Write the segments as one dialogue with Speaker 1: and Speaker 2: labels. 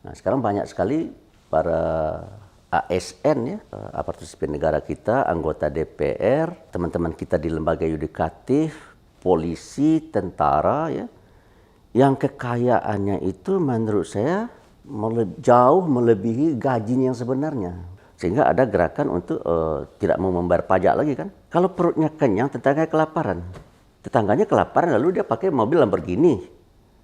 Speaker 1: Nah, sekarang banyak sekali para ASN ya, aparatur sipil negara kita, anggota DPR, teman-teman kita di lembaga yudikatif, polisi, tentara ya, yang kekayaannya itu menurut saya jauh melebihi gajinya yang sebenarnya. Sehingga ada gerakan untuk tidak mau membayar pajak lagi kan. Kalau perutnya kenyang, tetangganya kelaparan. Tetangganya kelaparan lalu dia pakai mobil Lamborghini.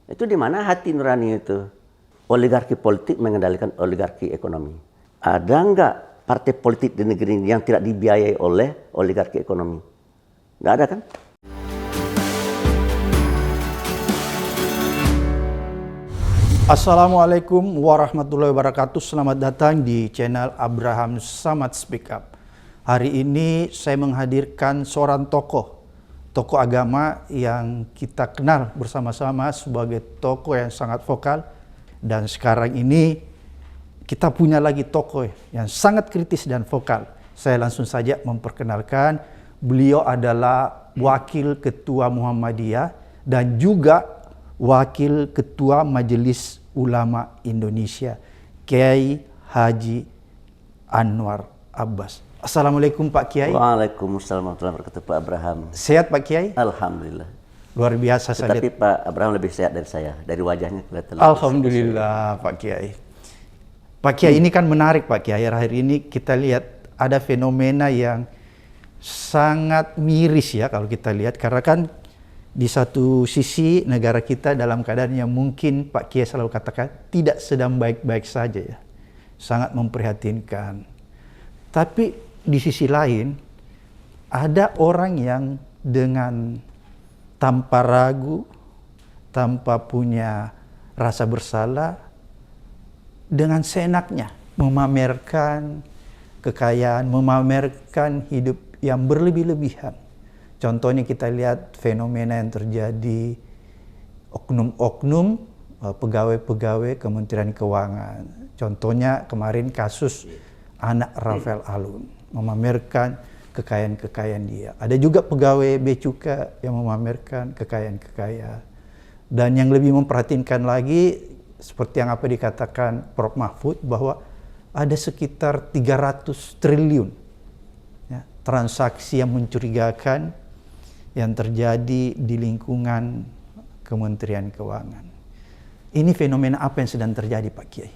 Speaker 1: Itu di mana hati nurani itu? Oligarki politik mengendalikan oligarki ekonomi. Ada nggak partai politik di negeri ini yang tidak dibiayai oleh oligarki ekonomi? Nggak ada kan?
Speaker 2: Assalamualaikum warahmatullahi wabarakatuh. Selamat datang di channel Abraham Samad Speak Up. Hari ini saya menghadirkan seorang tokoh agama yang kita kenal bersama-sama sebagai tokoh yang sangat vokal. Dan sekarang ini kita punya lagi tokoh yang sangat kritis dan vokal. Saya langsung saja memperkenalkan, beliau adalah Wakil Ketua Muhammadiyah dan juga Wakil Ketua Majelis Ulama Indonesia, Kiai Haji Anwar Abbas. Assalamualaikum Pak Kiai.
Speaker 1: Waalaikumsalam warahmatullahi wabarakatuh Pak Abraham.
Speaker 2: Sehat Pak Kiai?
Speaker 1: Alhamdulillah.
Speaker 2: Luar biasa.
Speaker 1: Tapi Pak Abraham lebih sehat dari saya, dari wajahnya kelihatan.
Speaker 2: Alhamdulillah Pak Kiai. Pak Kiai, ini kan menarik Pak Kiai. Akhir ini kita lihat ada fenomena yang sangat miris ya kalau kita lihat. Karena kan di satu sisi negara kita dalam keadaan yang mungkin Pak Kiai selalu katakan tidak sedang baik-baik saja ya. Sangat memprihatinkan. Tapi di sisi lain ada orang yang dengan tanpa ragu, tanpa punya rasa bersalah, dengan seenaknya memamerkan kekayaan, memamerkan hidup yang berlebih-lebihan. Contohnya kita lihat fenomena yang terjadi oknum-oknum pegawai-pegawai Kementerian Keuangan. Contohnya kemarin kasus anak Rafael Alun memamerkan kekayaan-kekayaan dia. Ada juga pegawai Bea Cukai yang memamerkan kekayaan-kekayaan. Dan yang lebih memperhatinkan lagi, seperti yang apa dikatakan Prof. Mahfud, bahwa ada sekitar 300 triliun ya, transaksi yang mencurigakan yang terjadi di lingkungan Kementerian Keuangan. Ini fenomena apa yang sedang terjadi Pak Kiai?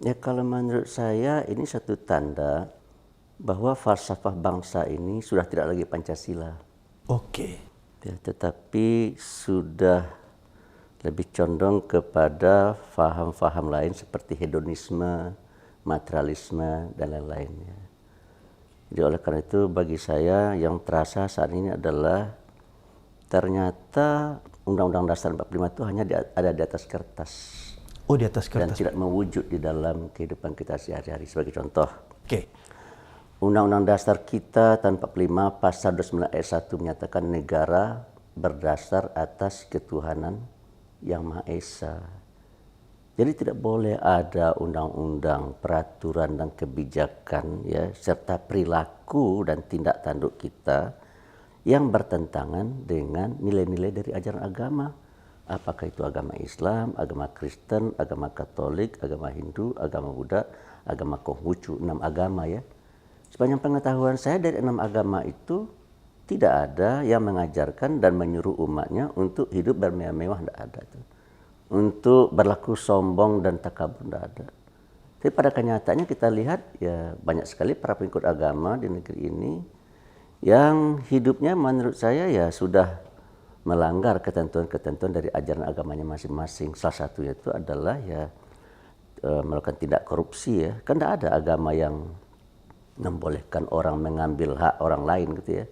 Speaker 1: Ya kalau menurut saya ini satu tanda bahwa falsafah bangsa ini sudah tidak lagi Pancasila.
Speaker 2: Oke.
Speaker 1: Ya, tetapi sudah lebih condong kepada faham-faham lain seperti hedonisme, materialisme, dan lain-lainnya. Jadi oleh karena itu bagi saya yang terasa saat ini adalah ternyata Undang-Undang Dasar 45 itu hanya ada di atas kertas.
Speaker 2: Oh, di atas kertas.
Speaker 1: Dan tidak mewujud di dalam kehidupan kita sehari-hari. Sebagai contoh,
Speaker 2: Oke.
Speaker 1: Undang-Undang Dasar kita tahun 45 pasal 29 ayat 1 menyatakan negara berdasar atas ketuhanan yang Maha Esa. Jadi tidak boleh ada undang-undang, peraturan dan kebijakan ya serta perilaku dan tindak tanduk kita yang bertentangan dengan nilai-nilai dari ajaran agama. Apakah itu agama Islam, agama Kristen, agama Katolik, agama Hindu, agama Buddha, agama Konghucu, 6 agama ya. Sepanjang pengetahuan saya dari 6 agama itu tidak ada yang mengajarkan dan menyuruh umatnya untuk hidup bermewah-mewah, tidak ada tuh. Untuk berlaku sombong dan takabur tidak ada. Tapi pada kenyataannya kita lihat ya banyak sekali para pengikut agama di negeri ini yang hidupnya menurut saya ya sudah melanggar ketentuan-ketentuan dari ajaran agamanya masing-masing. Salah satunya itu adalah ya melakukan tindak korupsi ya. Kan tidak ada agama yang membolehkan orang mengambil hak orang lain gitu ya.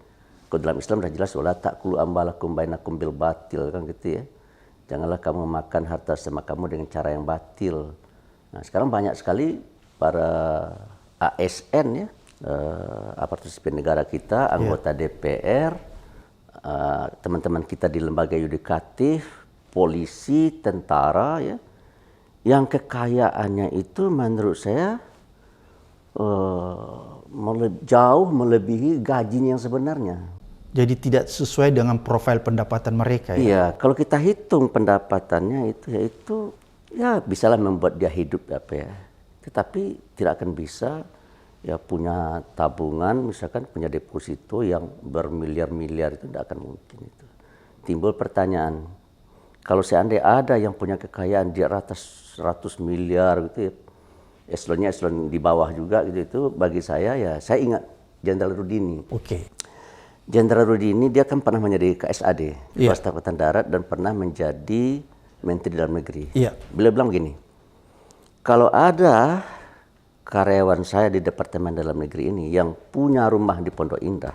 Speaker 1: Kalau dalam Islam sudah jelas wala ta'kulu ambalakum bainakum bil batil kan gitu ya. Janganlah kamu makan harta sama kamu dengan cara yang batil. Nah, sekarang banyak sekali para ASN ya, aparatur sipil negara kita, anggota DPR, teman-teman kita di lembaga yudikatif, polisi, tentara ya, yang kekayaannya itu menurut saya jauh melebihi gajinya yang sebenarnya.
Speaker 2: Jadi tidak sesuai dengan profil pendapatan mereka ya?
Speaker 1: Iya, kalau kita hitung pendapatannya itu yaitu ya bisalah membuat dia hidup apa ya. Tetapi tidak akan bisa ya punya tabungan, misalkan punya deposito yang bermiliar-miliar, itu tidak akan mungkin itu. Timbul pertanyaan, kalau seandainya ada yang punya kekayaan di atas 100 miliar gitu ya, eselon di bawah juga gitu, itu bagi saya ya, saya ingat Jenderal Rudini.
Speaker 2: Oke.
Speaker 1: Jenderal Rudini dia kan pernah menjadi KSAD, Kepala
Speaker 2: Iya.
Speaker 1: Staf Angkatan Darat, dan pernah menjadi Menteri Dalam Negeri.
Speaker 2: Iya.
Speaker 1: Beliau bilang begini, kalau ada karyawan saya di Departemen Dalam Negeri ini yang punya rumah di Pondok Indah,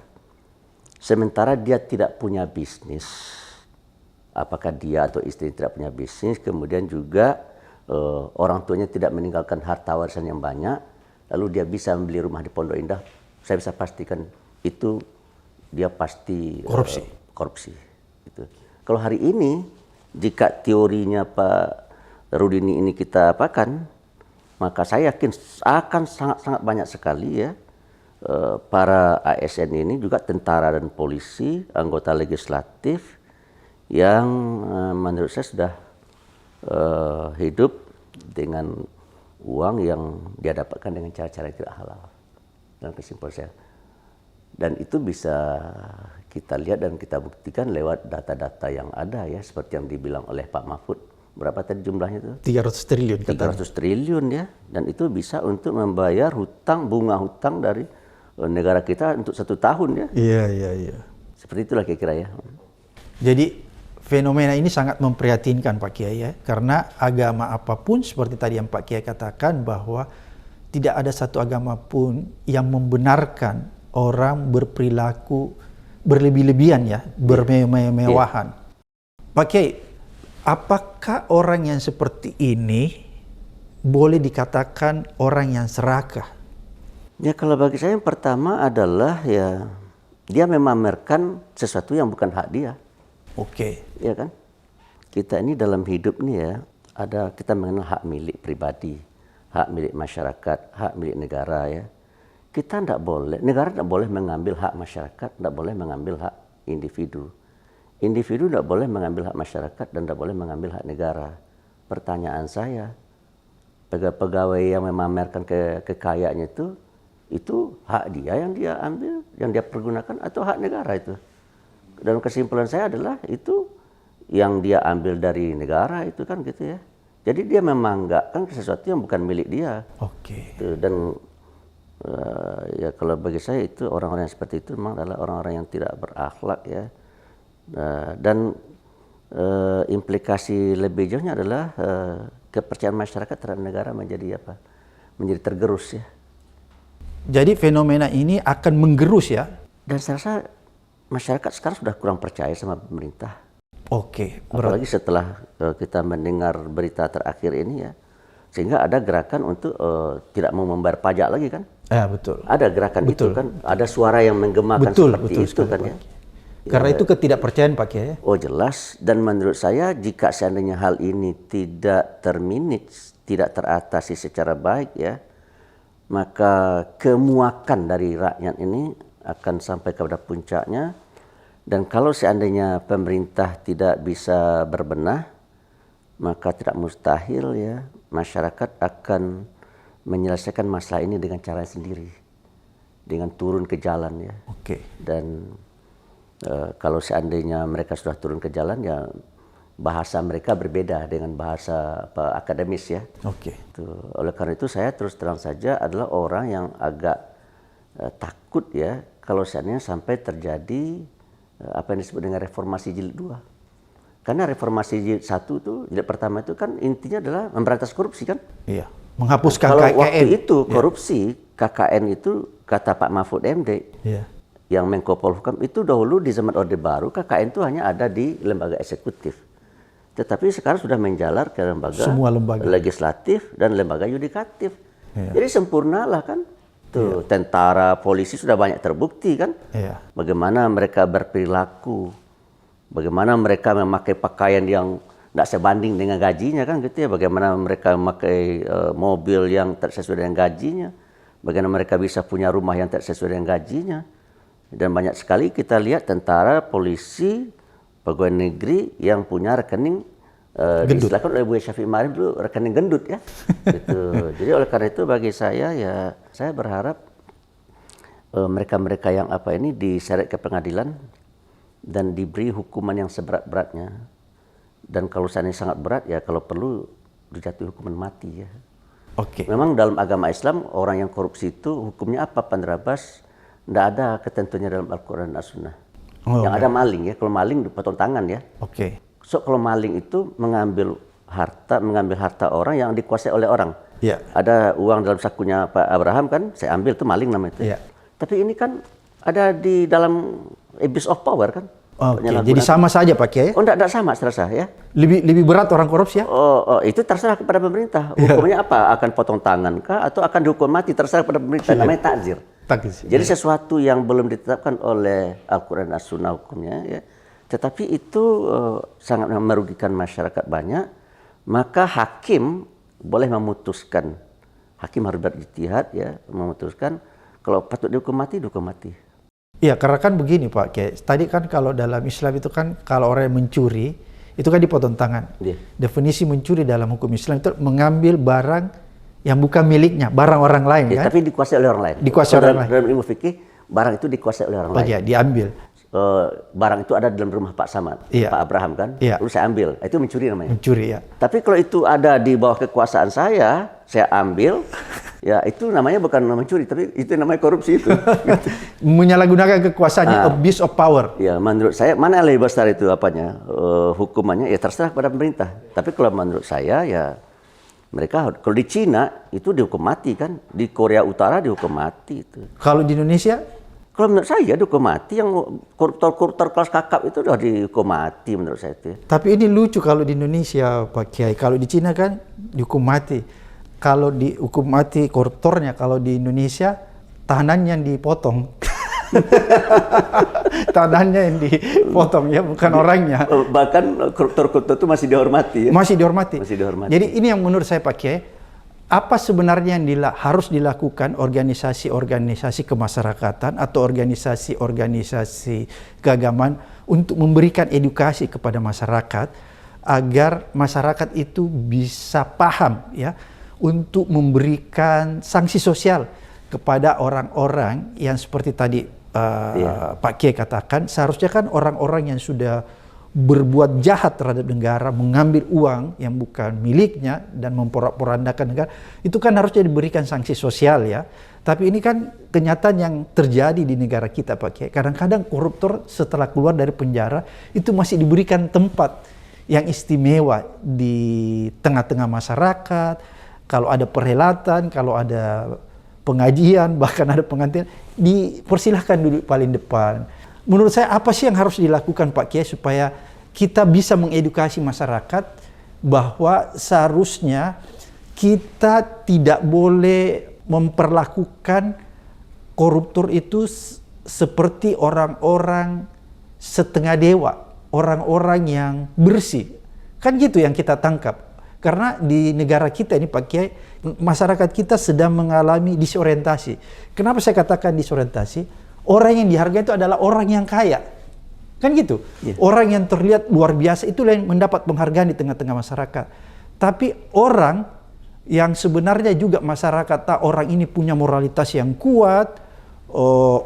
Speaker 1: sementara dia tidak punya bisnis, apakah dia atau istri tidak punya bisnis, kemudian juga orang tuanya tidak meninggalkan harta warisan yang banyak, lalu dia bisa membeli rumah di Pondok Indah, saya bisa pastikan itu dia pasti korupsi. Gitu. Kalau hari ini, jika teorinya Pak Rudini ini kita apakan, maka saya yakin akan sangat-sangat banyak sekali ya para ASN ini, juga tentara dan polisi, anggota legislatif yang menurut saya sudah hidup dengan uang yang dia dapatkan dengan cara-cara yang tidak halal. Dalam kesimpulan saya. Dan itu bisa kita lihat dan kita buktikan lewat data-data yang ada ya, seperti yang dibilang oleh Pak Mahfud. Berapa tadi jumlahnya itu?
Speaker 2: 300 triliun.
Speaker 1: 300 triliun ya. Dan itu bisa untuk membayar bunga hutang dari negara kita untuk 1 tahun ya.
Speaker 2: Iya.
Speaker 1: Seperti itulah kira-kira ya.
Speaker 2: Jadi fenomena ini sangat memprihatinkan Pak Kiai ya, karena agama apapun seperti tadi yang Pak Kiai katakan, bahwa tidak ada satu agama pun yang membenarkan orang berperilaku berlebih-lebihan ya, bermewah-mewahan. Pak Kiai, apakah orang yang seperti ini boleh dikatakan orang yang serakah?
Speaker 1: Ya kalau bagi saya yang pertama adalah ya dia memamerkan sesuatu yang bukan hak dia.
Speaker 2: Oke.
Speaker 1: Ya kan? Kita ini dalam hidup nih ya, kita mengenal hak milik pribadi, hak milik masyarakat, hak milik negara ya. Kita tidak boleh, negara tidak boleh mengambil hak masyarakat, tidak boleh mengambil hak individu. Individu tidak boleh mengambil hak masyarakat dan tidak boleh mengambil hak negara. Pertanyaan saya, pegawai yang memamerkan kekayaannya itu hak dia yang dia ambil, yang dia pergunakan, atau hak negara itu? Dan kesimpulan saya adalah itu yang dia ambil dari negara itu kan gitu ya. Jadi dia memanggakan sesuatu yang bukan milik dia.
Speaker 2: Oke.
Speaker 1: Dan ya kalau bagi saya itu orang-orang yang seperti itu memang adalah orang-orang yang tidak berakhlak ya. Dan implikasi lebih jauhnya adalah kepercayaan masyarakat terhadap negara menjadi apa? Menjadi tergerus ya.
Speaker 2: Jadi fenomena ini akan menggerus ya?
Speaker 1: Dan saya rasa masyarakat sekarang sudah kurang percaya sama pemerintah.
Speaker 2: Oke.
Speaker 1: Apalagi setelah kita mendengar berita terakhir ini ya, sehingga ada gerakan untuk tidak mau membayar pajak lagi kan?
Speaker 2: Ya betul.
Speaker 1: Ada gerakan itu kan, ada suara yang menggemakan seperti itu kan ya.
Speaker 2: Karena itu ketidakpercayaan Pak Kiai.
Speaker 1: Oh jelas, dan menurut saya jika seandainya hal ini tidak termanage, tidak teratasi secara baik ya, maka kemuakan dari rakyat ini akan sampai kepada puncaknya. Dan kalau seandainya pemerintah tidak bisa berbenah, maka tidak mustahil ya masyarakat akan menyelesaikan masalah ini dengan cara sendiri, dengan turun ke jalan ya.
Speaker 2: Oke.
Speaker 1: Dan kalau seandainya mereka sudah turun ke jalan ya bahasa mereka berbeda dengan bahasa akademis ya.
Speaker 2: Oke.
Speaker 1: Oleh karena itu saya terus terang saja adalah orang yang agak takut ya kalau seandainya sampai terjadi apa yang disebut dengan reformasi jilid 2. Karena reformasi jilid 1 itu, jilid pertama itu kan intinya adalah memberantas korupsi kan?
Speaker 2: Iya. Menghapuskan
Speaker 1: kalau
Speaker 2: KKN.
Speaker 1: Waktu itu korupsi, KKN itu kata Pak Mahfud MD, yang Menko Polhukam itu dahulu di zaman Orde Baru KKN itu hanya ada di lembaga eksekutif. Tetapi sekarang sudah menjalar ke
Speaker 2: semua lembaga
Speaker 1: legislatif dan lembaga yudikatif. Jadi sempurnalah kan? Tuh, tentara, polisi sudah banyak terbukti kan? Bagaimana mereka berperilaku, bagaimana mereka memakai pakaian yang tidak sebanding dengan gajinya kan gitu ya, bagaimana mereka memakai mobil yang tidak sesuai dengan gajinya, bagaimana mereka bisa punya rumah yang tidak sesuai dengan gajinya. Dan banyak sekali kita lihat tentara, polisi, pegawai negeri yang punya rekening diistilahkan oleh Buya Syafi'i Ma'arif dulu rekening gendut ya. Gitu. Jadi oleh karena itu bagi saya ya saya berharap mereka-mereka yang ini diseret ke pengadilan dan diberi hukuman yang seberat-beratnya. Dan kalau seandainya sangat berat ya kalau perlu dijatuhi hukuman mati ya.
Speaker 2: Oke.
Speaker 1: Memang dalam agama Islam orang yang korupsi itu hukumnya apa Pak Ndrabas? Tidak ada ketentuannya dalam Al-Quran dan As-Sunnah. Yang ada maling ya, kalau maling dipotong tangan ya.
Speaker 2: Oke.
Speaker 1: So kalau maling itu mengambil harta orang yang dikuasai oleh orang.
Speaker 2: Iya.
Speaker 1: Ada uang dalam sakunya Pak Abraham kan, saya ambil itu maling namanya itu.
Speaker 2: Iya.
Speaker 1: Tapi ini kan ada di dalam abuse of power kan.
Speaker 2: Oke, jadi sama saja Pak Kiai?
Speaker 1: Oh, enggak sama serasa ya.
Speaker 2: Lebih berat orang korupsi ya?
Speaker 1: Oh, itu terserah kepada pemerintah. Hukumnya apa? Akan potong tangan kah atau akan dihukum mati? Terserah kepada pemerintah. Namanya takzir. Jadi sesuatu yang belum ditetapkan oleh Al-Quran dan As-Sunnah hukumnya ya. Tetapi itu sangat merugikan masyarakat banyak. Maka hakim boleh memutuskan. Hakim harus berijtihad ya, memutuskan kalau patut dihukum mati, dihukum mati.
Speaker 2: Iya, karena kan begini Pak Kiai. Tadi kan kalau dalam Islam itu kan kalau orang yang mencuri itu kan dipotong tangan.
Speaker 1: Yeah.
Speaker 2: Definisi mencuri dalam hukum Islam itu mengambil barang yang bukan miliknya, barang orang lain kan?
Speaker 1: Tapi dikuasai oleh orang lain.
Speaker 2: Dikuasai orang lain.
Speaker 1: Dalam ilmu fikih, barang itu dikuasai oleh orang lain.
Speaker 2: Iya, diambil.
Speaker 1: Barang itu ada dalam rumah Pak Samad,
Speaker 2: Iya.
Speaker 1: Pak Abraham kan?
Speaker 2: Iya.
Speaker 1: Lalu saya ambil. Itu mencuri namanya.
Speaker 2: Mencuri ya.
Speaker 1: Tapi kalau itu ada di bawah kekuasaan saya ambil, ya itu namanya bukan mencuri, tapi itu namanya korupsi itu.
Speaker 2: Menyalahgunakan kekuasaannya, abuse of power.
Speaker 1: Ya, menurut saya mana yang lebih besar itu hukumannya? Ya terserah pada pemerintah. Tapi kalau menurut saya ya mereka kalau di Cina itu dihukum mati kan, di Korea Utara dihukum mati itu.
Speaker 2: Kalau di Indonesia?
Speaker 1: Kalau menurut saya dihukum mati, yang koruptor kelas kakap itu udah dihukum mati menurut saya itu.
Speaker 2: Tapi ini lucu kalau di Indonesia Pak Kiai. Kalau di Cina kan dihukum mati. Kalau dihukum mati koruptornya, kalau di Indonesia tahanannya yang dipotong. Tahanannya yang dipotong ya, bukan orangnya.
Speaker 1: Bahkan koruptor itu masih dihormati ya.
Speaker 2: Masih dihormati.
Speaker 1: Masih dihormati.
Speaker 2: Jadi ini yang menurut saya Pak Kiai, apa sebenarnya yang harus dilakukan organisasi-organisasi kemasyarakatan atau organisasi-organisasi keagamaan untuk memberikan edukasi kepada masyarakat agar masyarakat itu bisa paham ya untuk memberikan sanksi sosial kepada orang-orang yang seperti tadi Pak Kiai katakan, seharusnya kan orang-orang yang sudah berbuat jahat terhadap negara, mengambil uang yang bukan miliknya dan memporak-porandakan negara, itu kan harusnya diberikan sanksi sosial ya. Tapi ini kan kenyataan yang terjadi di negara kita Pak Kiai. Kadang-kadang koruptor setelah keluar dari penjara itu masih diberikan tempat yang istimewa di tengah-tengah masyarakat. Kalau ada perhelatan, kalau ada pengajian, bahkan ada pengantin, dipersilahkan duduk paling depan. Menurut saya apa sih yang harus dilakukan Pak Kiai supaya kita bisa mengedukasi masyarakat bahwa seharusnya kita tidak boleh memperlakukan koruptor itu seperti orang-orang setengah dewa, orang-orang yang bersih. Kan gitu yang kita tangkap. Karena di negara kita ini Pak Kiai, masyarakat kita sedang mengalami disorientasi. Kenapa saya katakan disorientasi? Orang yang dihargai itu adalah orang yang kaya. Kan gitu. Yeah. Orang yang terlihat luar biasa itulah yang mendapat penghargaan di tengah-tengah masyarakat. Tapi orang yang sebenarnya juga masyarakat orang ini punya moralitas yang kuat,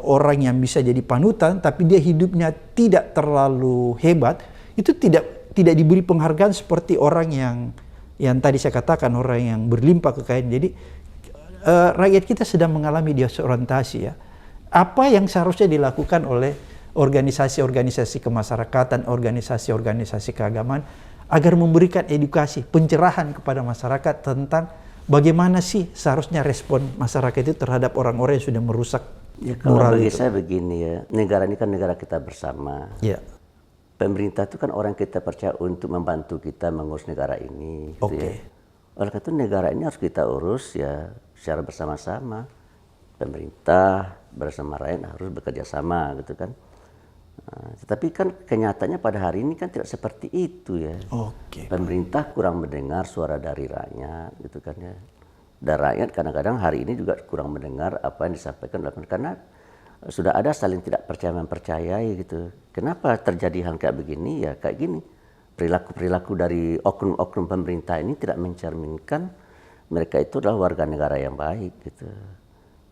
Speaker 2: orang yang bisa jadi panutan, tapi dia hidupnya tidak terlalu hebat, itu tidak diberi penghargaan seperti orang yang tadi saya katakan, orang yang berlimpah kekayaan. Jadi rakyat kita sedang mengalami disorientasi ya. Apa yang seharusnya dilakukan oleh organisasi-organisasi kemasyarakatan, organisasi-organisasi keagamaan agar memberikan edukasi, pencerahan kepada masyarakat tentang bagaimana sih seharusnya respon masyarakat itu terhadap orang-orang yang sudah merusak moral
Speaker 1: bagi
Speaker 2: itu.
Speaker 1: saya begini ya, negara ini kan negara kita bersama.
Speaker 2: Ya.
Speaker 1: Pemerintah itu kan orang kita percaya untuk membantu kita mengurus negara ini. Gitu ya. Oleh karena itu negara ini harus kita urus ya secara bersama-sama. Pemerintah bersama rakyat harus bekerja sama gitu kan. Tetapi kan kenyataannya pada hari ini kan tidak seperti itu ya. Pemerintah kurang mendengar suara dari rakyat gitu kan ya. Dan rakyat kadang-kadang hari ini juga kurang mendengar apa yang disampaikan karena sudah ada saling tidak percaya mempercayai gitu. Kenapa terjadi hal kayak begini ya kayak gini. perilaku-perilaku dari oknum-oknum pemerintah ini tidak mencerminkan mereka itu adalah warga negara yang baik gitu.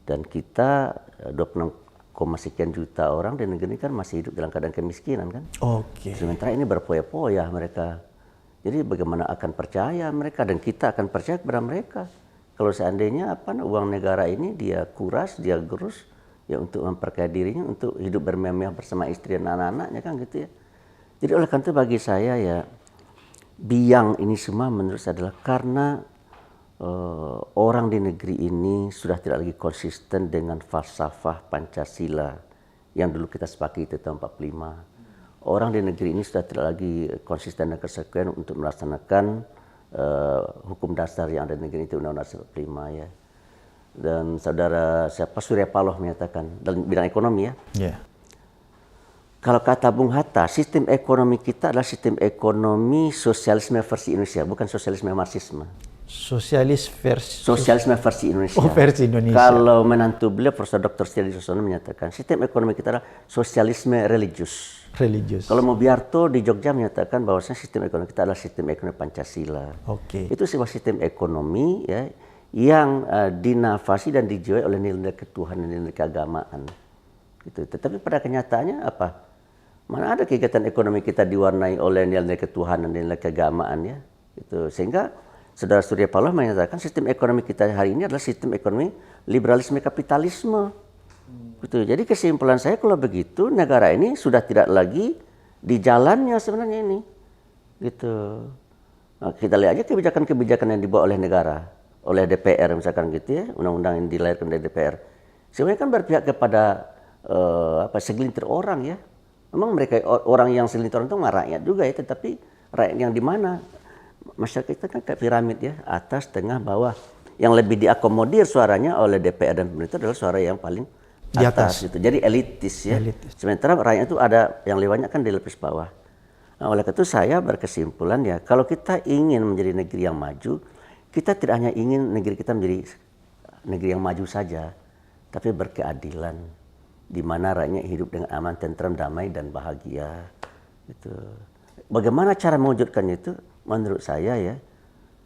Speaker 1: Dan kita 26, sekian juta orang di negeri ini kan masih hidup dalam keadaan kemiskinan kan.
Speaker 2: Oke.
Speaker 1: Sementara ini berpoya-poya mereka. Jadi bagaimana akan percaya mereka dan kita akan percaya kepada mereka. Kalau seandainya uang negara ini dia kuras, dia gerus ya untuk memperkaya dirinya, untuk hidup bermewah bersama istri dan anak-anaknya kan gitu ya. Jadi oleh karena itu bagi saya ya biang ini semua menurut saya adalah karena orang di negeri ini sudah tidak lagi konsisten dengan falsafah Pancasila yang dulu kita sepakati tahun 45. Orang di negeri ini sudah tidak lagi konsisten dan konsekuen untuk melaksanakan hukum dasar yang ada di negeri itu Undang-Undang 45 ya. Dan saudara Surya Paloh menyatakan dalam bidang ekonomi ya.
Speaker 2: Yeah.
Speaker 1: Kalau kata Bung Hatta, sistem ekonomi kita adalah sistem ekonomi sosialisme versi Indonesia, bukan sosialisme marxisme. Sosialisme versi Indonesia.
Speaker 2: Oh, versi Indonesia.
Speaker 1: Kalau menantu beliau Profesor Dr. Setiadi Susono menyatakan sistem ekonomi kita adalah sosialisme religius. Kalau Mobiarto di Jogja menyatakan bahwasanya sistem ekonomi kita adalah sistem ekonomi Pancasila.
Speaker 2: Oke.
Speaker 1: Itu sebuah sistem ekonomi ya yang dinafasi dan dijiwai oleh nilai ketuhanan dan nilai keagamaan. Gitu. Tetapi pada kenyataannya apa? Mana ada kegiatan ekonomi kita diwarnai oleh nilai ketuhanan dan nilai keagamaan ya. Gitu. Sehingga Saudara Surya Paloh menyatakan sistem ekonomi kita hari ini adalah sistem ekonomi liberalisme kapitalisme. Gitu. Jadi kesimpulan saya kalau begitu negara ini sudah tidak lagi di jalannya sebenarnya ini. Gitu. Nah, kita lihat aja kebijakan-kebijakan yang dibawa oleh negara, oleh DPR misalkan gitu ya, undang-undang yang dilahirkan dari DPR. Sebenarnya kan berpihak kepada segelintir orang ya. Memang mereka orang yang segelintir orang itu rakyat juga ya, tetapi rakyat yang di mana? Masyarakat kita kan kayak piramid ya, atas, tengah, bawah. Yang lebih diakomodir suaranya oleh DPR dan pemerintah adalah suara yang paling
Speaker 2: di atas
Speaker 1: gitu. Jadi elitis ya. Sementara rakyat itu ada yang lebih banyak kan di lapis bawah. Nah, oleh karena itu saya berkesimpulan ya, kalau kita ingin menjadi negeri yang maju, kita tidak hanya ingin negeri kita menjadi negeri yang maju saja, tapi berkeadilan, di mana rakyatnya hidup dengan aman, tentram, damai dan bahagia. Gitu. Bagaimana cara mewujudkannya itu? Menurut saya ya,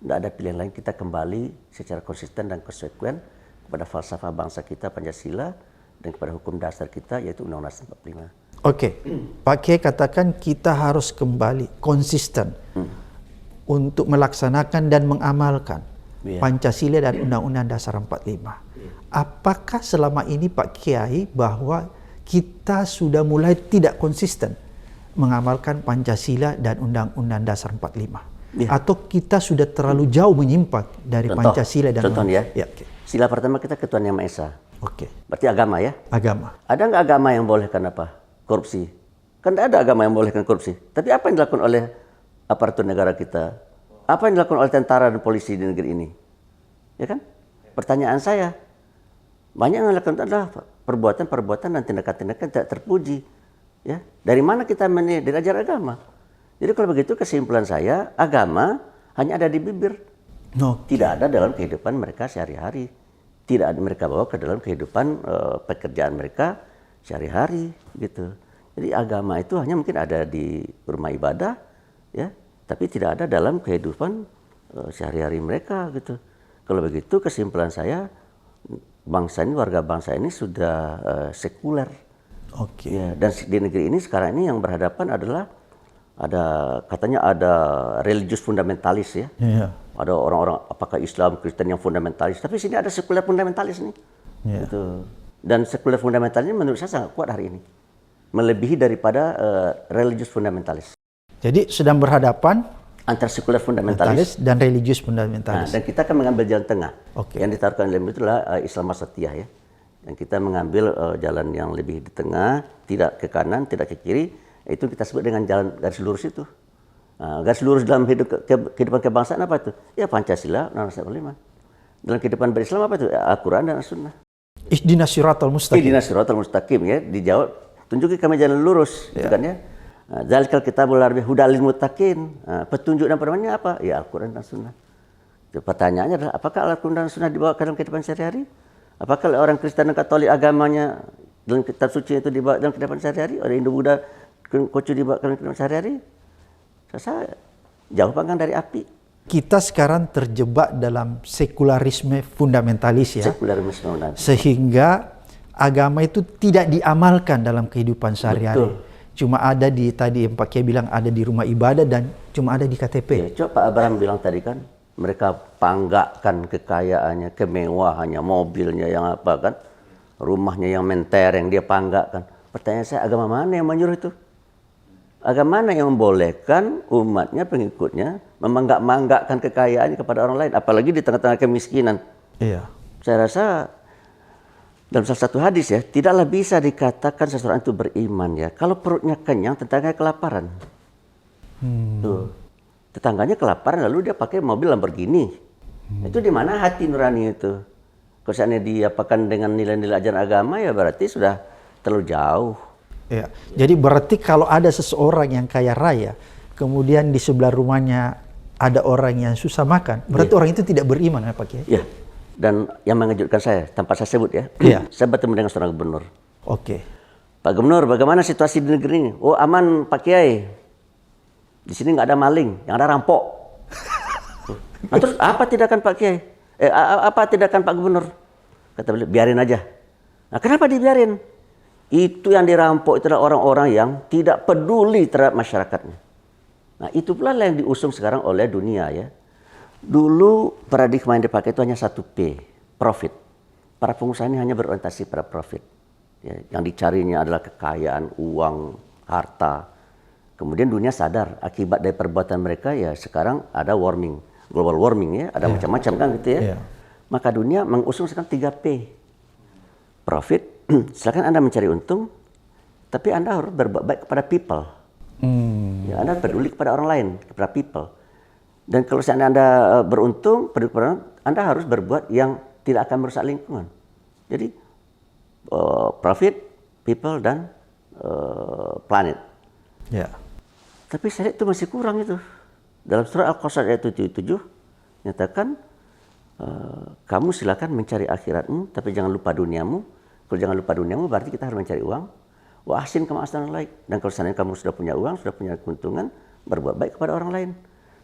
Speaker 1: tidak ada pilihan lain, kita kembali secara konsisten dan konsekuen kepada falsafah bangsa kita Pancasila dan kepada hukum dasar kita yaitu Undang-Undang 45.
Speaker 2: Oke, Pak Kiai katakan kita harus kembali konsisten untuk melaksanakan dan mengamalkan Pancasila dan Undang-Undang Dasar 45. Apakah selama ini Pak Kiai bahwa kita sudah mulai tidak konsisten mengamalkan Pancasila dan Undang-Undang Dasar 45? Atau kita sudah terlalu jauh menyimpang dari Pancasila dan
Speaker 1: Undang-Undang? Ya, sila pertama kita ketuhanan yang Maha Esa.
Speaker 2: Oke.
Speaker 1: Berarti agama ya?
Speaker 2: Agama.
Speaker 1: Ada nggak agama yang bolehkan korupsi? Kan tidak ada agama yang bolehkan korupsi. Tapi apa yang dilakukan oleh aparatur negara kita? Apa yang dilakukan oleh tentara dan polisi di negeri ini? Ya kan? Pertanyaan saya, banyak yang dilakukan adalah perbuatan-perbuatan dan tindakan-tindakan tidak terpuji. Ya, dari mana kita belajar agama? Jadi kalau begitu kesimpulan saya, agama hanya ada di bibir. Tidak ada dalam kehidupan mereka sehari-hari. Tidak ada mereka bawa ke dalam kehidupan pekerjaan mereka sehari-hari gitu. Jadi agama itu hanya mungkin ada di rumah ibadah ya, tapi tidak ada dalam kehidupan sehari-hari mereka gitu. Kalau begitu kesimpulan saya, bangsa ini, warga bangsa ini sudah sekuler.
Speaker 2: Oke.
Speaker 1: Ya, dan di negeri ini sekarang ini yang berhadapan adalah katanya ada religius fundamentalis ya.
Speaker 2: Yeah.
Speaker 1: Ada orang-orang apakah Islam, Kristen yang fundamentalis, tapi sini ada sekuler fundamentalis nih. Yeah. Gitu. Dan sekuler fundamentalis ini menurut saya sangat kuat hari ini. Melebihi daripada religius fundamentalis.
Speaker 2: Jadi sedang berhadapan
Speaker 1: antara sekuler fundamentalis
Speaker 2: dan religius fundamentalis.
Speaker 1: Nah, dan kita akan mengambil jalan tengah.
Speaker 2: Okay.
Speaker 1: Yang ditaruhkan dalam itu adalah Islam Wasatiyah ya. Dan kita mengambil jalan yang lebih di tengah, tidak ke kanan, tidak ke kiri. Itu kita sebut dengan jalan garis lurus itu. Garis lurus dalam kehidupan kebangsaan apa itu? Ya Pancasila, Undang-Undang 45. Dalam kehidupan berislam apa itu? Al-Quran dan As-Sunnah.
Speaker 2: Ihdinas siratal mustaqim.
Speaker 1: Ihdinas siratal mustaqim ya, dijawab. Tunjuki kami jalan lurus, gitu kan ya. Zalikal kitabul la raiba hudal lil muttaqin. Petunjuk dan pedomannya apa? Ya Al-Quran dan Sunnah. Pertanyaannya adalah apakah Al-Quran dan Sunnah dibawa ke dalam kehidupan sehari-hari? Apakah orang Kristen dan Katolik agamanya dalam kitab suci itu dibawa dalam kehidupan sehari-hari? Orang Hindu Buddha Konghucu dibawa ke dalam kehidupan sehari-hari? Saya jauh panggang dari api.
Speaker 2: Kita sekarang terjebak dalam sekularisme fundamentalis ya.
Speaker 1: Sekularisme nanti.
Speaker 2: Sehingga agama itu tidak diamalkan dalam kehidupan sehari-hari.
Speaker 1: Betul.
Speaker 2: Cuma ada di tadi yang Pak Kiai bilang ada di rumah ibadah dan cuma ada di KTP.
Speaker 1: Ya, coba Pak Abraham bilang tadi kan, mereka banggakan kekayaannya, kemewahannya, mobilnya yang apa kan, rumahnya yang mentereng dia banggakan. Pertanyaan saya, agama mana yang menyuruh itu? Agama mana yang membolehkan umatnya, pengikutnya memanggak-manggakkan kekayaannya kepada orang lain, apalagi di tengah-tengah kemiskinan?
Speaker 2: Iya.
Speaker 1: Saya rasa dalam salah satu hadis ya, tidaklah bisa dikatakan seseorang itu beriman ya kalau perutnya kenyang, tetangganya kelaparan. Tuh. Tetangganya kelaparan lalu dia pakai mobil Lamborghini. Itu di mana hati nurani itu? Kalau seandainya diapakan dengan nilai-nilai ajaran agama ya berarti sudah terlalu jauh.
Speaker 2: Ya. Jadi berarti kalau ada seseorang yang kaya raya, kemudian di sebelah rumahnya ada orang yang susah makan, berarti orang itu tidak beriman ya Pak Kiai?
Speaker 1: Ya. Dan yang mengejutkan saya, tanpa saya sebut ya, saya bertemu dengan seorang gubernur.
Speaker 2: Oke.
Speaker 1: Pak Gubernur, bagaimana situasi di negeri ini? Oh aman Pak Kiai. Di sini nggak ada maling, yang ada rampok. Nah, terus apa tindakan Pak Kiai? Apa tindakan Pak Gubernur? Kata beliau, biarin aja. Nah, kenapa dibiarin? Itu yang dirampok itu adalah orang-orang yang tidak peduli terhadap masyarakatnya. Nah, itu pula yang diusung sekarang oleh dunia ya. Dulu paradigma yang dipakai itu hanya 1P, profit. Para pengusaha ini hanya berorientasi pada profit. Ya, yang dicarinya adalah kekayaan, uang, harta. Kemudian dunia sadar akibat dari perbuatan mereka ya sekarang ada warming, global warming ya, ada macam-macam kan gitu ya. Maka dunia mengusung sekarang 3P. Profit, silakan Anda mencari untung, tapi Anda harus berbuat baik kepada people. Ya, Anda peduli kepada orang lain, kepada people. Dan kalau seandainya Anda beruntung, Anda harus berbuat yang tidak akan merusak lingkungan. Jadi profit, people, dan planet.
Speaker 2: Ya.
Speaker 1: Tapi saya lihat itu masih kurang itu. Dalam surah Al-Qasas ayat 77 nyatakan kamu silakan mencari akhiratmu, tapi jangan lupa duniamu. Kalau jangan lupa duniamu berarti kita harus mencari uang. Wa ahsin kama ahsanal laik. Dan kalau seandainya kamu sudah punya uang, sudah punya keuntungan, berbuat baik kepada orang lain.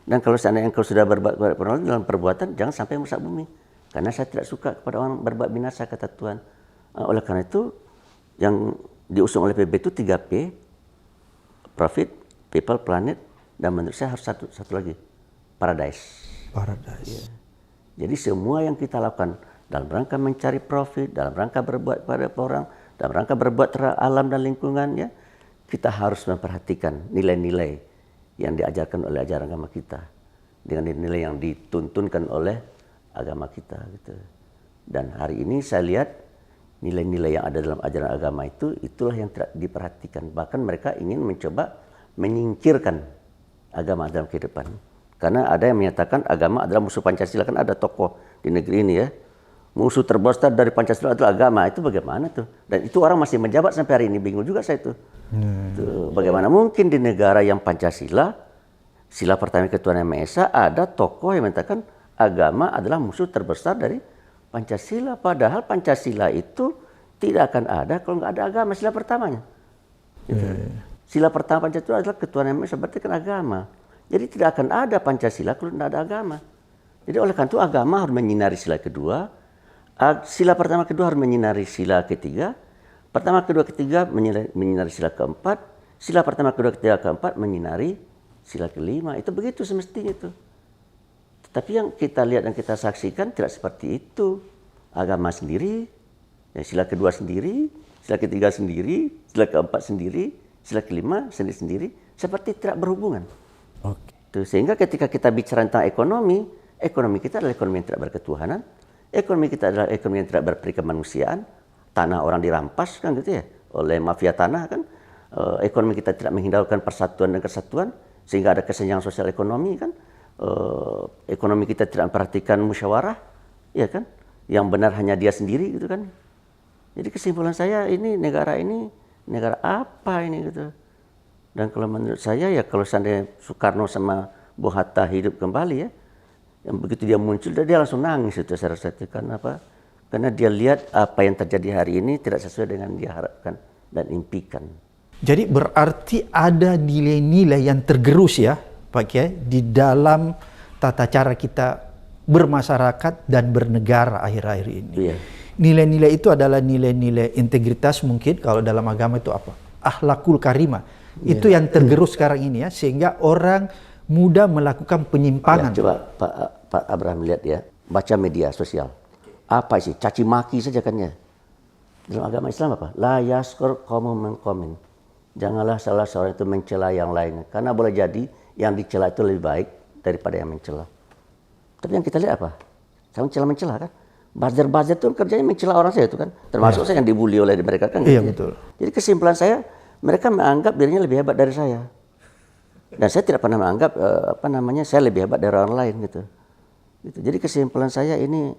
Speaker 1: Dan kalau seandainya engkau sudah berbuat kepada orang lain dalam perbuatan, jangan sampai merusak bumi. Karena saya tidak suka kepada orang berbuat binasa, kata Tuhan. Oleh karena itu, yang diusung oleh PBB itu 3P, profit, people, planet, dan menurut saya harus satu lagi, paradise.
Speaker 2: Paradise.
Speaker 1: Ya. Jadi semua yang kita lakukan dalam rangka mencari profit, dalam rangka berbuat kepada orang, dalam rangka berbuat terhadap alam dan lingkungan, ya, kita harus memperhatikan nilai-nilai yang diajarkan oleh ajaran agama kita dengan nilai yang dituntunkan oleh agama kita gitu. Dan hari ini saya lihat nilai-nilai yang ada dalam ajaran agama itu itulah yang tidak diperhatikan. Bahkan mereka ingin mencoba menyingkirkan agama dalam kehidupan. Karena ada yang menyatakan agama adalah musuh Pancasila, kan ada tokoh di negeri ini ya. Musuh terbesar dari Pancasila adalah agama. Itu bagaimana tuh? Dan itu orang masih menjabat sampai hari ini, bingung juga saya itu. Tuh, bagaimana mungkin di negara yang Pancasila, sila pertama ketuhanan yang Maha Esa, ada tokoh yang mengatakan agama adalah musuh terbesar dari Pancasila. Padahal Pancasila itu tidak akan ada kalau nggak ada agama, sila pertamanya. Gitu. Sila pertama Pancasila adalah ketuhanan yang Maha Esa, berarti kan agama. Jadi tidak akan ada Pancasila kalau tidak ada agama. Jadi oleh karena itu agama harus menyinari sila kedua, sila pertama kedua harus menyinari sila ketiga, pertama kedua ketiga menyinari sila keempat, sila pertama kedua ketiga keempat menyinari sila kelima. Itu begitu semestinya itu. Tapi yang kita lihat dan kita saksikan tidak seperti itu. Agama sendiri, ya, sila kedua sendiri, sila ketiga sendiri, sila keempat sendiri, sila kelima sendiri-sendiri, seperti tidak berhubungan. Tuh, sehingga ketika kita bicara tentang ekonomi, ekonomi kita adalah ekonomi yang tidak berketuhanan, ekonomi kita adalah ekonomi yang tidak berperikemanusiaan, tanah orang dirampas kan gitu ya oleh mafia tanah kan, ekonomi kita tidak menghindarkan persatuan dan kesatuan sehingga ada kesenjangan sosial ekonomi kan, ekonomi kita tidak memperhatikan musyawarah, ya kan, yang benar hanya dia sendiri gitu kan. Jadi kesimpulan saya ini negara apa ini gitu. Dan kalau menurut saya ya kalau seandainya Soekarno sama Bung Hatta hidup kembali ya, yang begitu dia muncul dia langsung nangis itu saya rasa itu karena dia lihat apa yang terjadi hari ini tidak sesuai dengan dia harapkan dan impikan.
Speaker 2: Jadi berarti ada nilai-nilai yang tergerus ya Pak Kiai, di dalam tata cara kita bermasyarakat dan bernegara akhir-akhir ini.
Speaker 1: Iya.
Speaker 2: Nilai-nilai itu adalah nilai-nilai integritas, mungkin kalau dalam agama itu apa? Akhlakul karimah. Itu yang tergerus sekarang ini ya, sehingga orang mudah melakukan penyimpangan.
Speaker 1: Ya, coba Pak Abraham lihat ya, baca media sosial. Apa sih? Caci maki saja kan ya. Dalam agama Islam apa? La yaskur qaumun min qaumin. Janganlah salah seorang itu mencela yang lainnya. Karena boleh jadi yang dicela itu lebih baik daripada yang mencela. Tapi yang kita lihat apa? Saya mencela kan? Buzzer itu kerjanya mencela orang saya itu kan. Termasuk saya yang dibully oleh mereka kan.
Speaker 2: Iya,
Speaker 1: gitu.
Speaker 2: betul.
Speaker 1: Jadi kesimpulan saya, mereka menganggap dirinya lebih hebat dari saya. Dan saya tidak pernah menganggap saya lebih hebat dari orang lain gitu. Jadi kesimpulan saya ini,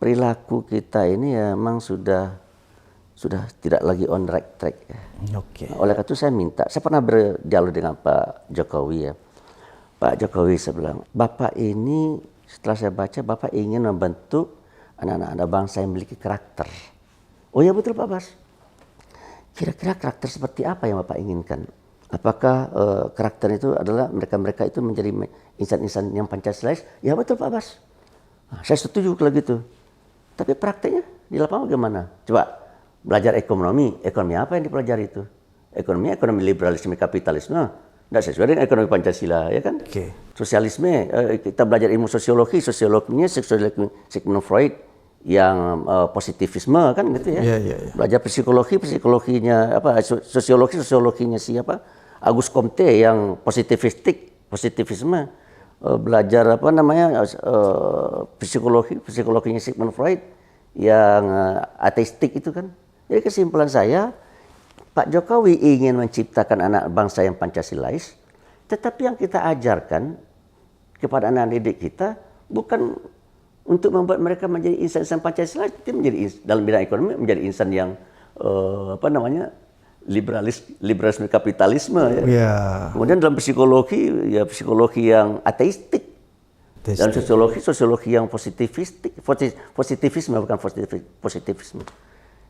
Speaker 1: perilaku kita ini ya memang sudah tidak lagi on right track ya.
Speaker 2: Oke.
Speaker 1: Nah, oleh karena itu saya pernah berdialog dengan Pak Jokowi ya. Pak Jokowi saya bilang, Bapak ini setelah saya baca, Bapak ingin membentuk anak-anak bangsa yang memiliki karakter. Oh ya betul Pak Bas. Kira-kira karakter seperti apa yang Bapak inginkan? Apakah karakter itu adalah mereka itu menjadi insan-insan yang Pancasilais? Ya betul Pak Bas. Nah, saya setuju kalau gitu. Tapi prakteknya di lapangan bagaimana? Coba belajar ekonomi apa yang dipelajari itu? Ekonomi liberalisme kapitalisme, tidak sesuai dengan ekonomi Pancasila, ya kan?
Speaker 2: Okay.
Speaker 1: Sosialisme, kita belajar ilmu sosiologinya Sigmund Freud yang positivisme kan gitu ya. Belajar psikologinya sosiologinya siapa? Auguste Comte yang positivisme. Belajar psikologinya Sigmund Freud yang ateistik itu kan. Jadi kesimpulan saya, Pak Jokowi ingin menciptakan anak bangsa yang Pancasilais, tetapi yang kita ajarkan kepada anak didik kita bukan untuk membuat mereka menjadi insan-insan Pancasilais, tapi menjadi dalam bidang ekonomi menjadi insan yang liberalisme kapitalisme ya. Yeah. Kemudian dalam psikologi yang ateistik. Dan sosiologi yang positivisme bukan positivisme.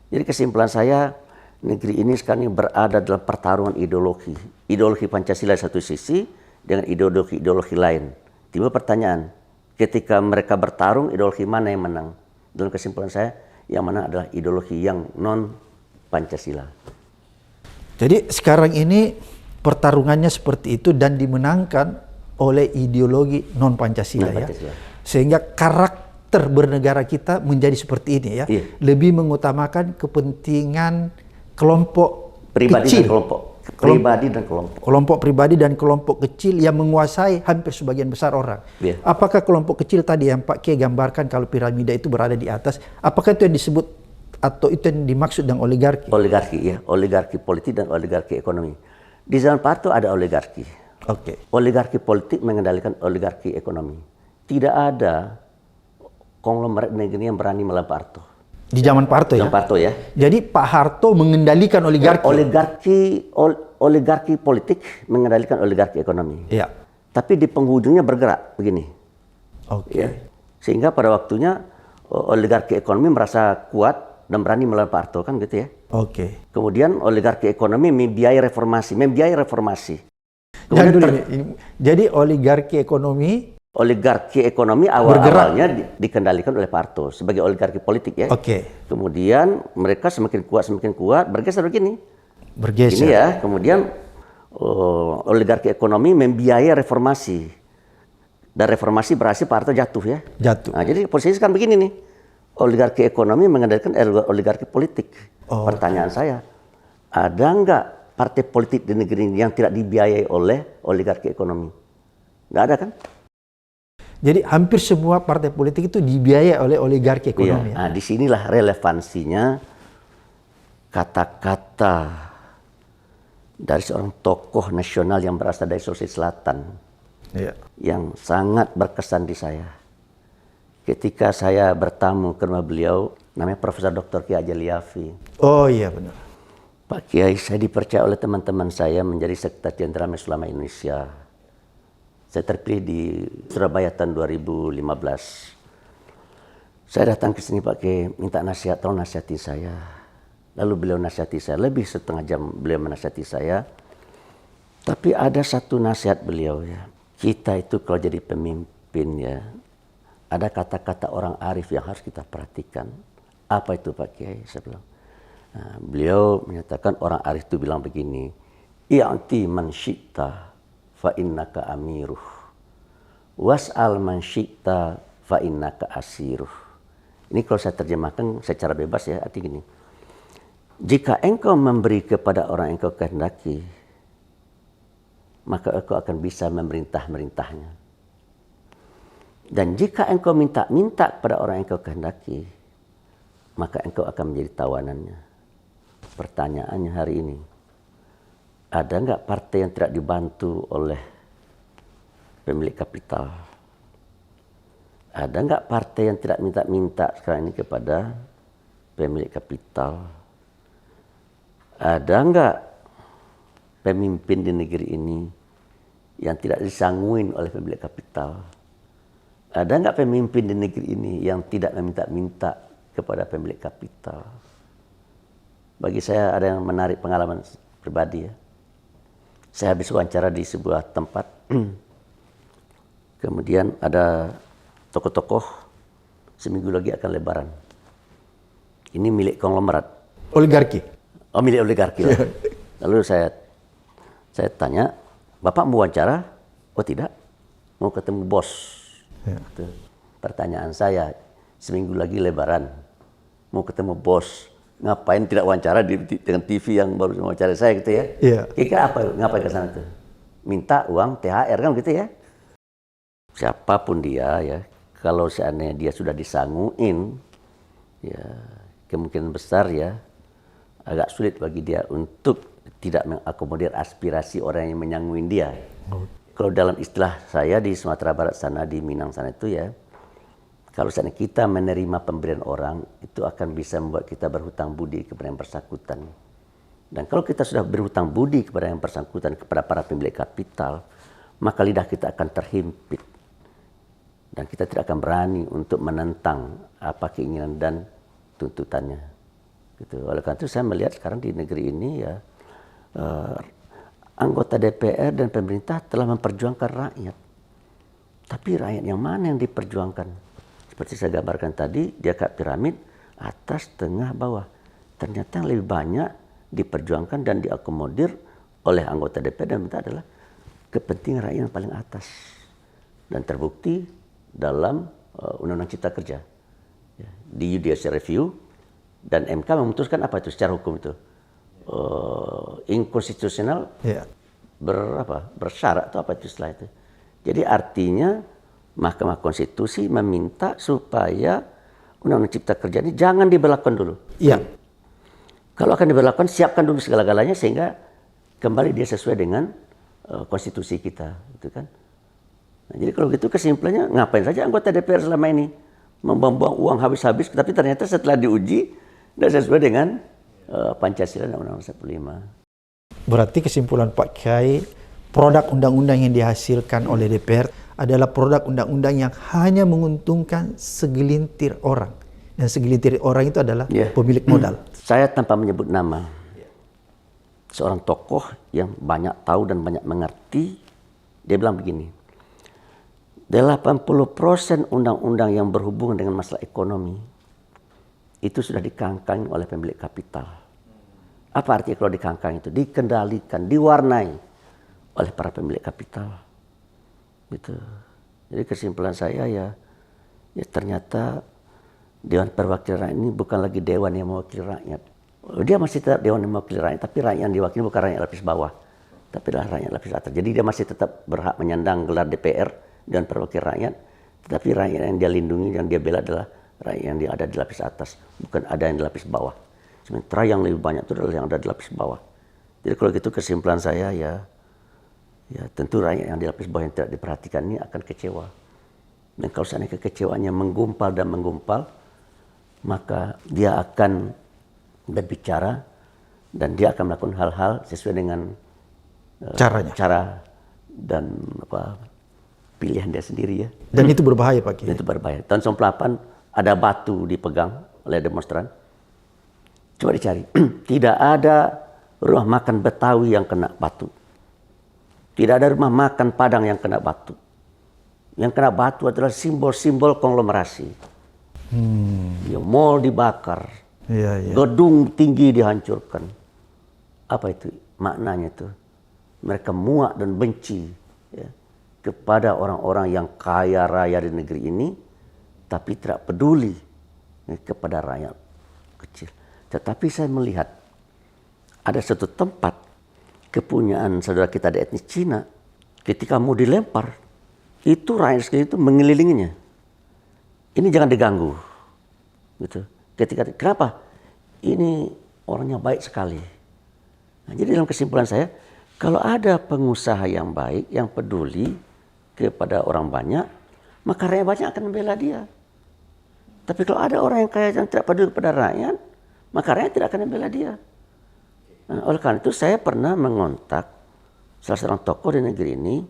Speaker 1: Jadi kesimpulan saya, negeri ini sekarang berada dalam pertarungan ideologi. Ideologi Pancasila satu sisi dengan ideologi lain. Timbul pertanyaan, ketika mereka bertarung, ideologi mana yang menang? Dalam kesimpulan saya, yang menang adalah ideologi yang non Pancasila.
Speaker 2: Jadi sekarang ini pertarungannya seperti itu dan dimenangkan oleh ideologi non Pancasila ya, sehingga karakter bernegara kita menjadi seperti ini ya. Iya. Lebih mengutamakan kepentingan kelompok
Speaker 1: pribadi
Speaker 2: kecil, kelompok pribadi dan kelompok kecil yang menguasai hampir sebagian besar orang. Iya. Apakah kelompok kecil tadi yang Pak Kiai gambarkan kalau piramida itu berada di atas, apakah itu yang disebut atau itu yang dimaksud dengan oligarki?
Speaker 1: Oligarki ya, oligarki politik dan oligarki ekonomi. Di zaman Pak Harto ada oligarki.
Speaker 2: Okay.
Speaker 1: Oligarki politik mengendalikan oligarki ekonomi. Tidak ada konglomerat negeri yang berani melawan Pak Harto.
Speaker 2: Di zaman Pak Harto ya?
Speaker 1: Pak Harto ya.
Speaker 2: Jadi Pak Harto mengendalikan oligarki.
Speaker 1: Oligarki politik mengendalikan oligarki ekonomi.
Speaker 2: Iya.
Speaker 1: Tapi di penghujungnya bergerak begini.
Speaker 2: Oke. Okay.
Speaker 1: Ya. Sehingga pada waktunya oligarki ekonomi merasa kuat dan berani melawan Pak Harto kan gitu ya.
Speaker 2: Oke. Okay.
Speaker 1: Kemudian oligarki ekonomi membiayai reformasi.
Speaker 2: Jadi oligarki ekonomi
Speaker 1: awalnya dikendalikan oleh Pak Harto sebagai oligarki politik ya.
Speaker 2: Oke. Okay.
Speaker 1: Kemudian mereka semakin kuat bergeser begini.
Speaker 2: Bergeser.
Speaker 1: Ini ya. Kemudian oligarki ekonomi membiayai reformasi. Dan reformasi berhasil Pak Harto jatuh ya.
Speaker 2: Jatuh.
Speaker 1: Nah, jadi posisi sekarang begini nih. Oligarki ekonomi mengendalikan oligarki politik. Oh, pertanyaan saya, ada nggak partai politik di negeri ini yang tidak dibiayai oleh oligarki ekonomi? Nggak ada kan?
Speaker 2: Jadi hampir semua partai politik itu dibiayai oleh oligarki ekonomi.
Speaker 1: Iya. Nah, disinilah relevansinya kata-kata dari seorang tokoh nasional yang berasal dari Sulawesi Selatan, yang sangat berkesan di saya. Ketika saya bertamu ke rumah beliau, namanya Profesor Dr. Ki Haji Liafi.
Speaker 2: Oh iya benar.
Speaker 1: Pak Kiai, saya dipercaya oleh teman-teman saya menjadi Sekretaris Jenderal Majelis Ulama Indonesia. Saya terpilih di Surabaya tahun 2015. Saya datang ke sini Pak Kiai, minta nasihat, tolong nasihati saya. Lalu beliau nasihati saya, lebih setengah jam beliau menasihati saya. Tapi ada satu nasihat beliau ya. kita itu kalau jadi pemimpin ya, ada kata-kata orang arif yang harus kita perhatikan. Apa itu Pak Kiai? Saya bilang. Nah, beliau menyatakan orang arif itu bilang begini, i'ti man syi'ta fa innaka amiruh, was'al man syi'ta fa innaka asiruh. Ini kalau saya terjemahkan secara bebas ya, arti gini. Jika engkau memberi kepada orang yang engkau kehendaki, maka engkau akan bisa memerintah-merintahnya. Dan jika engkau minta-minta kepada orang yang engkau kehendaki, maka engkau akan menjadi tawanannya. Pertanyaannya hari ini, ada enggak partai yang tidak dibantu oleh pemilik kapital? Ada enggak partai yang tidak minta-minta sekarang ini kepada pemilik kapital? Ada enggak pemimpin di negeri ini yang tidak disanguin oleh pemilik kapital? Ada enggak pemimpin di negeri ini yang tidak meminta-minta kepada pemilik kapital? Bagi saya ada yang menarik pengalaman pribadi ya. Saya habis wawancara di sebuah tempat. Kemudian ada tokoh-tokoh seminggu lagi akan lebaran. Ini milik konglomerat.
Speaker 2: Oligarki.
Speaker 1: Oh, milik oligarki lah. Lalu saya tanya, Bapak mau wawancara? Oh tidak, mau ketemu bos. Ya. Itu pertanyaan saya, seminggu lagi lebaran, mau ketemu bos, ngapain tidak wawancara dengan TV yang baru wawancara saya gitu ya? Iya. Kira apa? Ngapain ke sana tuh? Minta uang THR kan gitu ya? Siapapun dia ya, kalau seandainya dia sudah disanguin, ya kemungkinan besar ya agak sulit bagi dia untuk tidak mengakomodir aspirasi orang yang menyanguin dia. Oh. Kalau dalam istilah saya di Sumatera Barat sana, di Minang sana itu ya, kalau seandainya kita menerima pemberian orang, itu akan bisa membuat kita berhutang budi kepada yang bersangkutan. Dan kalau kita sudah berhutang budi kepada yang bersangkutan, kepada para pemilik kapital, maka lidah kita akan terhimpit. Dan kita tidak akan berani untuk menentang apa keinginan dan tuntutannya. Gitu. Oleh karena itu saya melihat sekarang di negeri ini ya, anggota DPR dan pemerintah telah memperjuangkan rakyat. Tapi rakyat yang mana yang diperjuangkan? Seperti saya gambarkan tadi, dia kayak piramid, atas, tengah, bawah. Ternyata yang lebih banyak diperjuangkan dan diakomodir oleh anggota DPR dan pemerintah adalah kepentingan rakyat yang paling atas. Dan terbukti dalam Undang-Undang Cipta Kerja. Ya, di Judicial Review, dan MK memutuskan apa itu secara hukum itu? Inkonstitusional, yeah. Bersyarat atau apa itu istilah itu. Jadi artinya Mahkamah Konstitusi meminta supaya Undang-Undang Cipta Kerja ini jangan diberlakukan dulu. Iya. Yeah. Kalau akan diberlakukan, siapkan dulu segala-galanya sehingga kembali dia sesuai dengan konstitusi kita, gitu kan. Nah, jadi kalau gitu kesimpulannya ngapain saja anggota DPR selama ini membuang uang habis-habis, tapi ternyata setelah diuji dan sesuai dengan Pancasila dan Undang-Undang 45.
Speaker 2: Berarti kesimpulan Pak Kiai, produk undang-undang yang dihasilkan oleh DPR adalah produk undang-undang yang hanya menguntungkan segelintir orang. Dan segelintir orang itu adalah pemilik modal.
Speaker 1: Saya tanpa menyebut nama, seorang tokoh yang banyak tahu dan banyak mengerti, dia bilang begini, 80% undang-undang yang berhubungan dengan masalah ekonomi itu sudah dikangkangi oleh pemilik kapital. Apa artinya kalau dikangkang itu? Dikendalikan, diwarnai oleh para pemilik kapital. Gitu. Jadi kesimpulan saya ya ternyata Dewan Perwakilan Rakyat ini bukan lagi dewan yang mewakili rakyat. Dia masih tetap dewan yang mewakili rakyat, tapi rakyat yang diwakili bukan rakyat lapis bawah, tapi adalah rakyat lapis atas. Jadi dia masih tetap berhak menyandang gelar DPR, Dewan Perwakilan Rakyat, tetapi rakyat yang dia lindungi, yang dia bela adalah rakyat yang dia ada di lapis atas, bukan ada yang di lapis bawah. Sementara yang lebih banyak itu adalah yang ada di lapis bawah. Jadi kalau gitu kesimpulan saya ya tentu rakyat yang di lapis bawah yang tidak diperhatikan ini akan kecewa. Dan kalau seandainya kekecewaannya menggumpal dan menggumpal, maka dia akan berbicara dan dia akan melakukan hal-hal sesuai dengan cara dan pilihan dia sendiri ya.
Speaker 2: Dan itu berbahaya Pak Kiai.
Speaker 1: Itu berbahaya. Tahun 98 ada batu dipegang oleh demonstran. Coba dicari. Tidak ada rumah makan Betawi yang kena batu. Tidak ada rumah makan Padang yang kena batu. Yang kena batu adalah simbol-simbol konglomerasi. Ya, mall dibakar, gedung tinggi dihancurkan. Apa itu maknanya itu? Mereka muak dan benci ya, kepada orang-orang yang kaya raya di negeri ini, tapi tidak peduli ya, kepada rakyat kecil. Tetapi saya melihat ada satu tempat kepunyaan saudara kita di etnis Cina, ketika mau dilempar, itu rakyat sekalian itu mengelilinginya. Ini jangan diganggu, gitu. Kenapa? Ini orangnya baik sekali. Nah, jadi dalam kesimpulan saya, kalau ada pengusaha yang baik, yang peduli kepada orang banyak, maka rakyat banyak akan membela dia. Tapi kalau ada orang yang kaya yang tidak peduli kepada rakyat, maka rakyat tidak akan membela dia. Nah, oleh karena itu saya pernah mengontak salah seorang tokoh di negeri ini,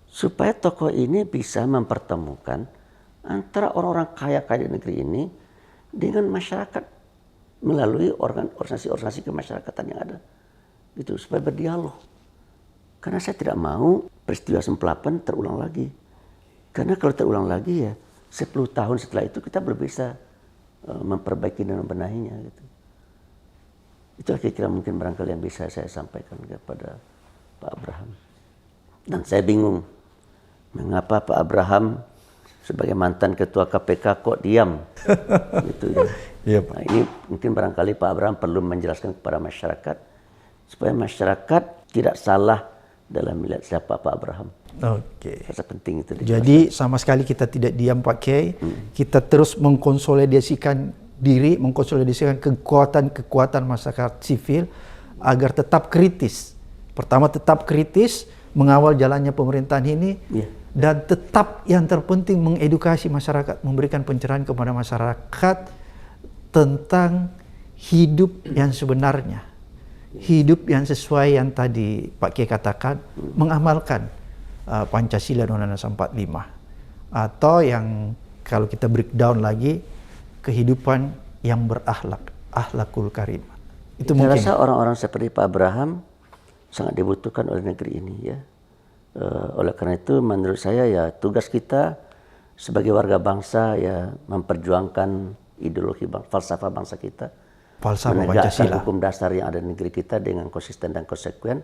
Speaker 1: supaya tokoh ini bisa mempertemukan antara orang-orang kaya-kaya di negeri ini dengan masyarakat melalui organisasi-organisasi kemasyarakatan yang ada, gitu, supaya berdialog. Karena saya tidak mau peristiwa 98 terulang lagi. Karena kalau terulang lagi ya 10 tahun setelah itu kita belum bisa memperbaiki dan membenahinya, gitu. Itu kira-kira mungkin barangkali yang bisa saya sampaikan kepada Pak Abraham. Dan saya bingung mengapa Pak Abraham sebagai mantan ketua KPK kok diam, gitu ya. Yep. Nah, ini mungkin barangkali Pak Abraham perlu menjelaskan kepada masyarakat supaya masyarakat tidak salah dalam melihat siapa Pak Abraham.
Speaker 2: Oke.
Speaker 1: Rasa penting itu.
Speaker 2: Jadi sama sekali kita tidak diam Pak Kiai, kita terus mengkonsolidasikan diri, mengkonsolidasikan kekuatan masyarakat sivil agar tetap kritis. Pertama tetap kritis mengawal jalannya pemerintahan ini. Dan tetap yang terpenting mengedukasi masyarakat, memberikan pencerahan kepada masyarakat tentang hidup yang sebenarnya, hidup yang sesuai yang tadi Pak Kiai katakan, mengamalkan Pancasila dan Undang-Undang 45, atau yang kalau kita breakdown lagi, kehidupan yang berakhlak, akhlakul karimah. Itu mungkin.
Speaker 1: Saya rasa orang-orang seperti Pak Abraham sangat dibutuhkan oleh negeri ini, ya. Oleh karena itu menurut saya ya tugas kita sebagai warga bangsa ya memperjuangkan ideologi falsafah bangsa kita, menegakkan hukum dasar yang ada di negeri kita dengan konsisten dan konsekuen.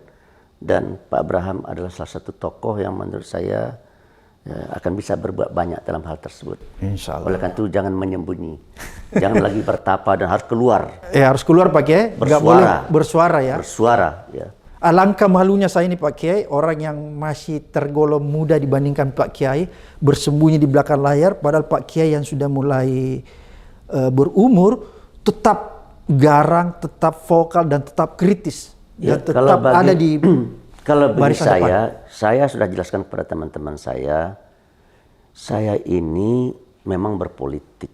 Speaker 1: Dan Pak Abraham adalah salah satu tokoh yang menurut saya ya, akan bisa berbuat banyak dalam hal tersebut.
Speaker 2: Insya Allah.
Speaker 1: Oleh karena itu jangan menyembunyi, jangan lagi bertapa dan harus keluar.
Speaker 2: Harus keluar Pak Kiai, nggak boleh bersuara ya.
Speaker 1: Bersuara ya.
Speaker 2: Alangkah malunya saya ini Pak Kiai, orang yang masih tergolong muda dibandingkan Pak Kiai, bersembunyi di belakang layar, padahal Pak Kiai yang sudah mulai berumur, tetap garang, tetap vokal, dan tetap kritis.
Speaker 1: Ya,
Speaker 2: dan tetap ada di
Speaker 1: kalau bagi saya sudah jelaskan kepada teman-teman saya ini memang berpolitik.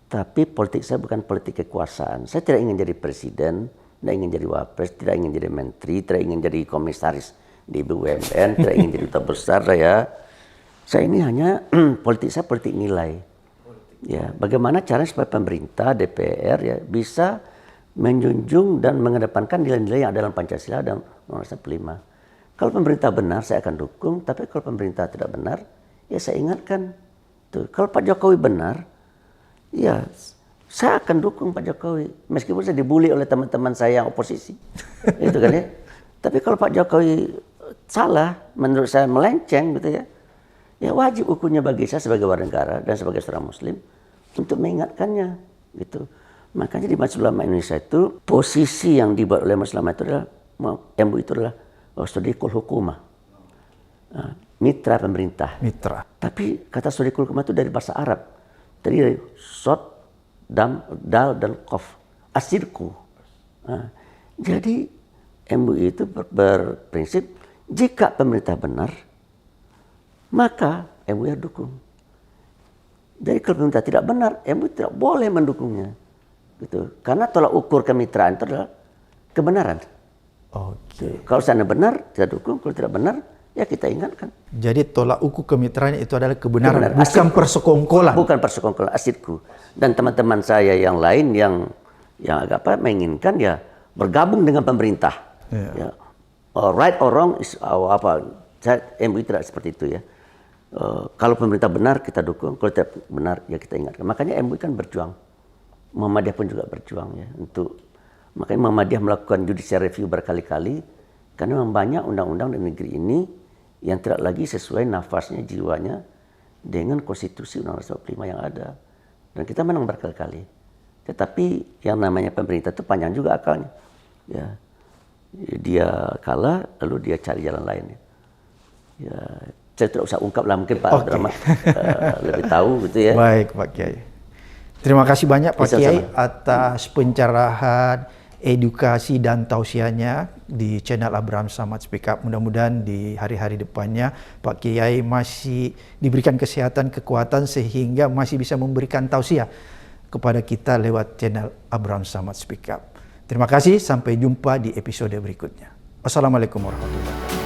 Speaker 1: Tapi politik saya bukan politik kekuasaan. Saya tidak ingin jadi presiden, tidak ingin jadi wapres, tidak ingin jadi menteri, tidak ingin jadi komisaris di BUMN, tidak ingin jadi duta besar saya ini hanya politik saya politik nilai. Ya, bagaimana caranya supaya pemerintah, DPR ya bisa menjunjung dan mengedepankan nilai-nilai yang ada dalam Pancasila dan Undang-Undang 45. Kalau pemerintah benar saya akan dukung, tapi kalau pemerintah tidak benar ya saya ingatkan. Tuh, kalau Pak Jokowi benar, ya saya akan dukung Pak Jokowi, meskipun saya dibully oleh teman-teman saya yang oposisi. Itu kan ya. Tapi kalau Pak Jokowi salah, menurut saya melenceng gitu ya, ya wajib hukumnya bagi saya sebagai warga negara dan sebagai seorang muslim untuk mengingatkannya gitu. Makanya di Majelis Ulama Indonesia itu posisi yang dibuat oleh Majelis Ulama itu adalah MUI itu adalah sodikul hukumah, mitra pemerintah.
Speaker 2: Mitra.
Speaker 1: Tapi kata sodikul hukumah itu dari bahasa Arab, tadi dari sod, dal dan qaf, asirku. Jadi MUI itu berprinsip jika pemerintah benar maka MUI harus dukung. Jadi kalau pemerintah tidak benar, MUI tidak boleh mendukungnya. Gitu. Karena tolak ukur kemitraan itu adalah kebenaran.
Speaker 2: Oke.
Speaker 1: Kalau sana benar, kita dukung. Kalau tidak benar, ya kita ingatkan.
Speaker 2: Jadi tolak ukur kemitraan itu adalah kebenaran. Bukan persekongkolan.
Speaker 1: Bukan persekongkolan, asidku. Dan teman-teman saya yang lain yang agak menginginkan ya bergabung dengan pemerintah. Ya. Right or wrong is MUI tidak seperti itu ya. Kalau pemerintah benar kita dukung, kalau tidak benar ya kita ingatkan. Makanya MUI kan berjuang, Muhammadiyah pun juga berjuang ya makanya Muhammadiyah melakukan judicial review berkali-kali karena memang banyak undang-undang di negeri ini yang tidak lagi sesuai nafasnya, jiwanya dengan konstitusi Undang-Undang 45 yang ada. Dan kita menang berkali-kali. Tetapi yang namanya pemerintah itu panjang juga akalnya. Ya, dia kalah, lalu dia cari jalan lain. Ya, saya tidak usah ungkap lah, mungkin Pak Abdurrahman lebih tahu gitu ya.
Speaker 2: Baik Pak Kiai. Terima kasih banyak Pak Kiai atas pencerahan, edukasi dan tausiahnya di channel Abraham Samad Speak Up. Mudah-mudahan di hari-hari depannya Pak Kiai masih diberikan kesehatan, kekuatan sehingga masih bisa memberikan tausiah kepada kita lewat channel Abraham Samad Speak Up. Terima kasih, sampai jumpa di episode berikutnya. Wassalamualaikum warahmatullahi wabarakatuh.